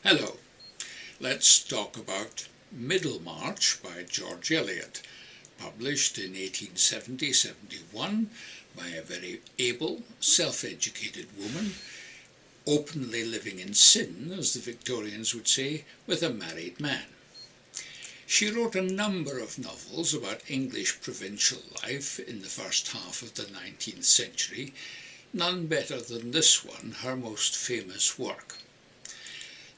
Hello, let's talk about Middlemarch by George Eliot, published in 1870-71 by a very able, self-educated woman, openly living in sin, as the Victorians would say, with a married man. She wrote a number of novels about English provincial life in the first half of the 19th century, none better than this one, her most famous work.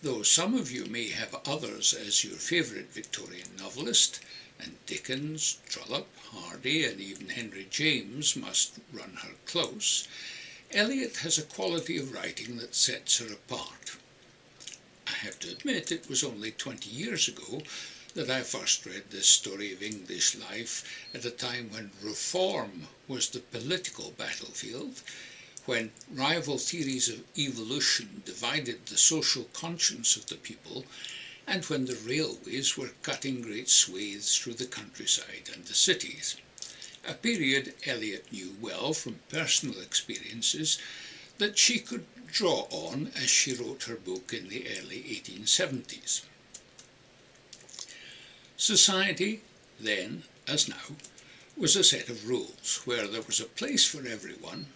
Though some of you may have others as your favourite Victorian novelist, and Dickens, Trollope, Hardy and even Henry James must run her close, Eliot has a quality of writing that sets her apart. I have to admit it was only 20 years ago that I first read this story of English life at a time when reform was the political battlefield, when rival theories of evolution divided the social conscience of the people, and when the railways were cutting great swathes through the countryside and the cities. A period Eliot knew well from personal experiences that she could draw on as she wrote her book in the early 1870s. Society, then as now, was a set of rules where there was a place for everyone,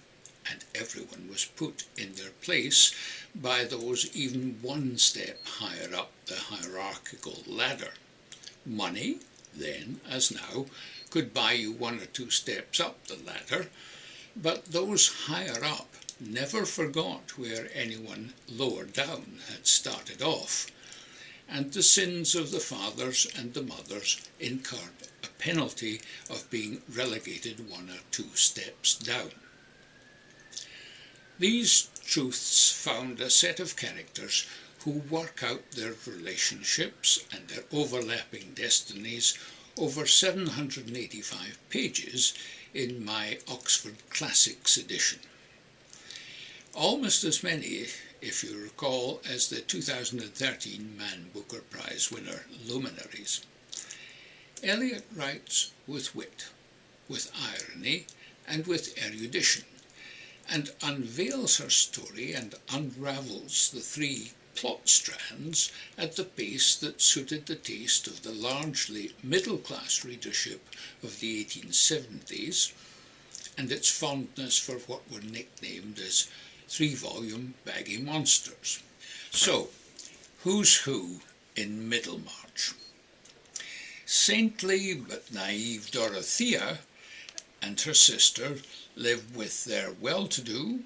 and everyone was put in their place by those even one step higher up the hierarchical ladder. Money, then as now, could buy you one or two steps up the ladder, but those higher up never forgot where anyone lower down had started off, and the sins of the fathers and the mothers incurred a penalty of being relegated one or two steps down. These truths found a set of characters who work out their relationships and their overlapping destinies over 785 pages in my Oxford Classics edition. Almost as many, if you recall, as the 2013 Man Booker Prize winner Luminaries. Eliot writes with wit, with irony and with erudition, and unveils her story and unravels the three plot strands at the pace that suited the taste of the largely middle-class readership of the 1870s and its fondness for what were nicknamed as three-volume baggy monsters. So, who's who in Middlemarch? Saintly but naive Dorothea and her sister live with their well-to-do,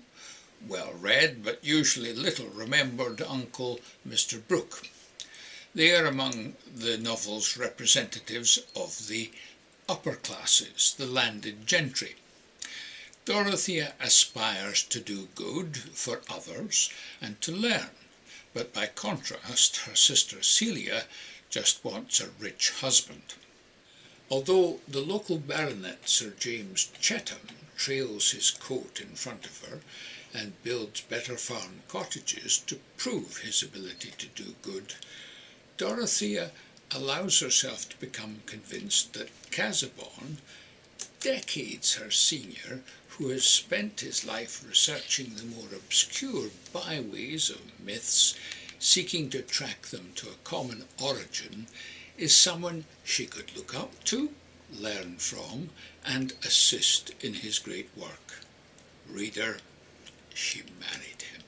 well-read but usually little-remembered uncle Mr. Brooke. They are among the novel's representatives of the upper classes, the landed gentry. Dorothea aspires to do good for others and to learn, but by contrast her sister Celia just wants a rich husband. Although the local baronet Sir James Chetham trails his coat in front of her and builds better farm cottages to prove his ability to do good, Dorothea allows herself to become convinced that Casaubon, decades her senior, who has spent his life researching the more obscure byways of myths, seeking to track them to a common origin, is someone she could look up to, learn from, and assist in his great work. Reader, she married him.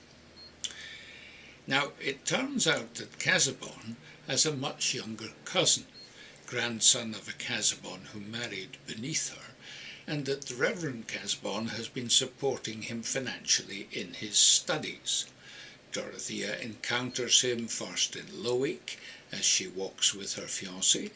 Now, it turns out that Casaubon has a much younger cousin, grandson of a Casaubon who married beneath her, and that the Reverend Casaubon has been supporting him financially in his studies. Dorothea encounters him first in Lowick as she walks with her fiancé,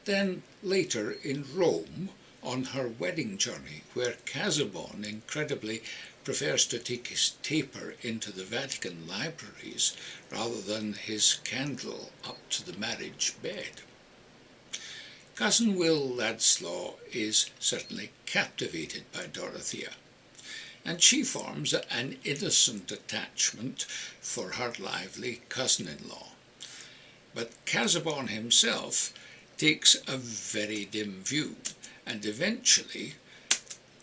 then later in Rome on her wedding journey, where Casaubon incredibly prefers to take his taper into the Vatican libraries rather than his candle up to the marriage bed. Cousin Will Ladslaw is certainly captivated by Dorothea, and she forms an innocent attachment for her lively cousin-in-law. But Casaubon himself takes a very dim view, and eventually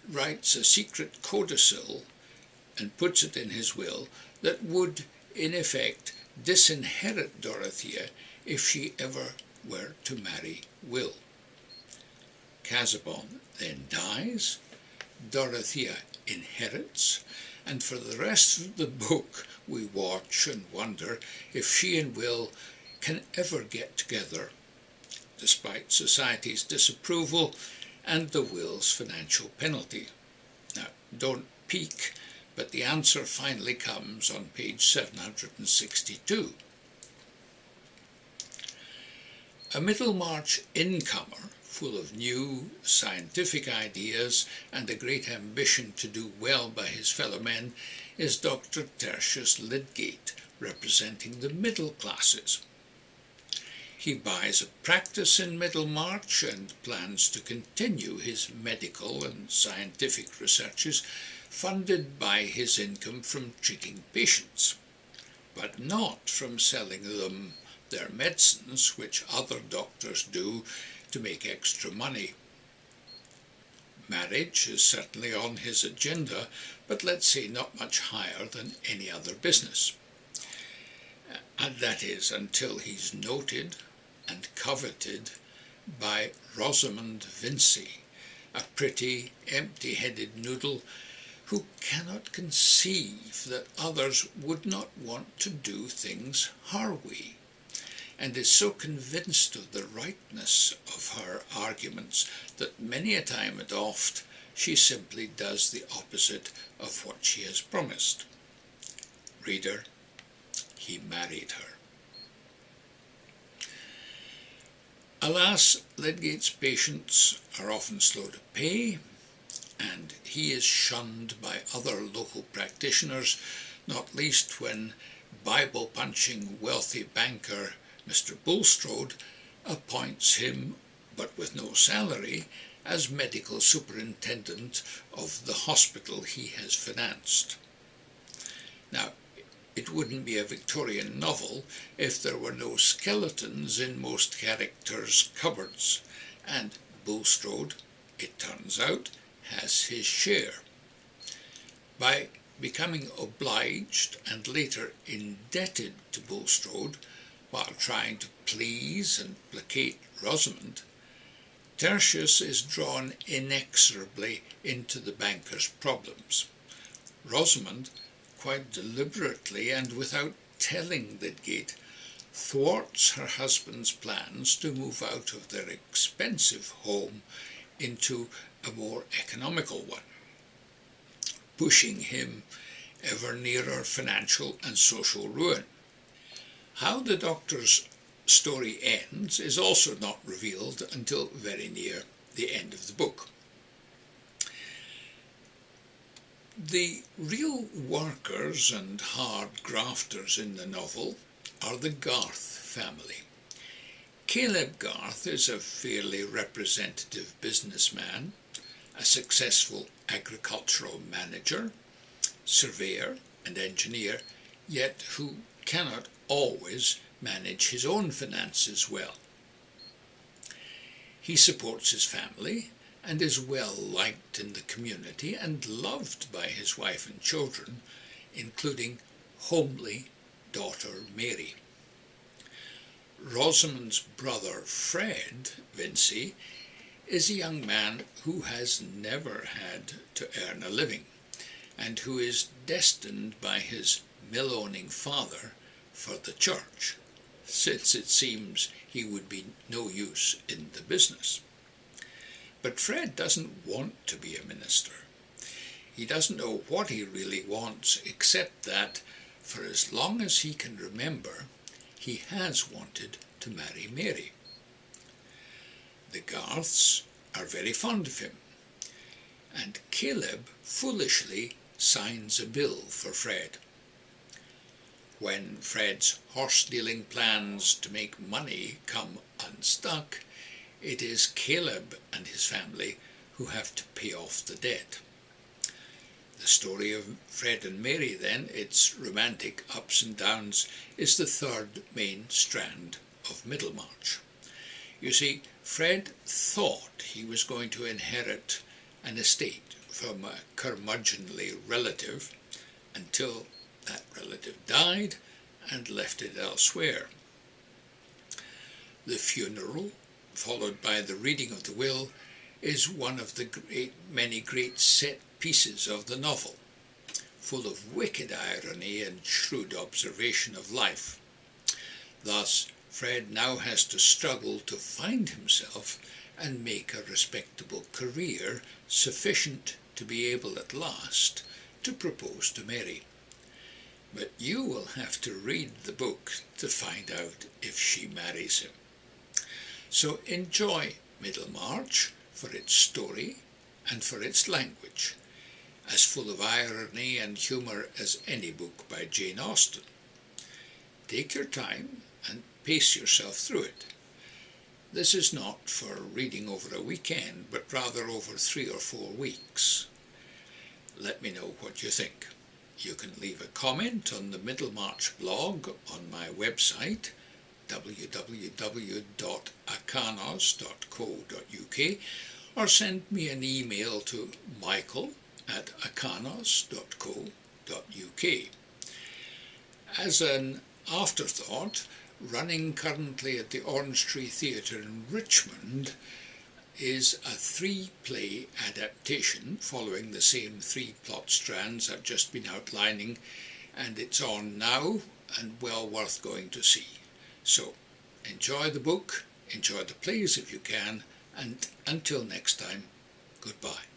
writes a secret codicil and puts it in his will that would, in effect, disinherit Dorothea if she ever were to marry Will. Casaubon then dies, Dorothea inherits, and for the rest of the book we watch and wonder if she and Will can ever get together, despite society's disapproval and the Will's financial penalty. Now, don't peek, but the answer finally comes on page 762. A Middlemarch incomer, full of new scientific ideas and a great ambition to do well by his fellow men, is Dr. Tertius Lydgate, representing the middle classes. He buys a practice in Middlemarch and plans to continue his medical and scientific researches, funded by his income from treating patients, but not from selling them their medicines, which other doctors do to make extra money. Marriage is certainly on his agenda, but let's say not much higher than any other business. And that is until he's noted and coveted by Rosamond Vincy, a pretty, empty-headed noodle who cannot conceive that others would not want to do things her way, and is so convinced of the rightness of her arguments that many a time and oft she simply does the opposite of what she has promised. Reader, he married her. Alas, Lydgate's patients are often slow to pay, and he is shunned by other local practitioners, not least when Bible-punching wealthy banker Mr. Bulstrode appoints him, but with no salary, as medical superintendent of the hospital he has financed. Now, it wouldn't be a Victorian novel if there were no skeletons in most characters' cupboards, and Bulstrode, it turns out, has his share. By becoming obliged and later indebted to Bulstrode, while trying to please and placate Rosamond, Tertius is drawn inexorably into the banker's problems. Rosamond, quite deliberately and without telling Lydgate, thwarts her husband's plans to move out of their expensive home into a more economical one, pushing him ever nearer financial and social ruin. How the Doctor's story ends is also not revealed until very near the end of the book. The real workers and hard grafters in the novel are the Garth family. Caleb Garth is a fairly representative businessman, a successful agricultural manager, surveyor and engineer, yet who cannot always manage his own finances well. He supports his family and is well liked in the community and loved by his wife and children, including homely daughter Mary. Rosamond's brother Fred Vincy is a young man who has never had to earn a living, and who is destined by his mill-owning father for the church, since it seems he would be no use in the business. But Fred doesn't want to be a minister. He doesn't know what he really wants, except that, for as long as he can remember, he has wanted to marry Mary. The Garths are very fond of him, and Caleb foolishly signs a bill for Fred. When Fred's horse-dealing plans to make money come unstuck, it is Caleb and his family who have to pay off the debt. The story of Fred and Mary, then, its romantic ups and downs, is the third main strand of Middlemarch. You see, Fred thought he was going to inherit an estate from a curmudgeonly relative until that relative died and left it elsewhere. The funeral, followed by the reading of the will, is one of the many great set pieces of the novel, full of wicked irony and shrewd observation of life. Thus, Fred now has to struggle to find himself and make a respectable career sufficient to be able at last to propose to Mary. But you will have to read the book to find out if she marries him. So enjoy Middlemarch for its story and for its language, as full of irony and humour as any book by Jane Austen. Take your time and pace yourself through it. This is not for reading over a weekend, but rather over 3 or 4 weeks. Let me know what you think. You can leave a comment on the Middlemarch blog on my website, www.akanos.co.uk, or send me an email to michael@akanos.co.uk. As an afterthought, running currently at the Orange Tree Theatre in Richmond is a 3-play adaptation following the same 3 plot strands I've just been outlining, and it's on now and well worth going to see. So enjoy the book, enjoy the plays if you can, and until next time, goodbye.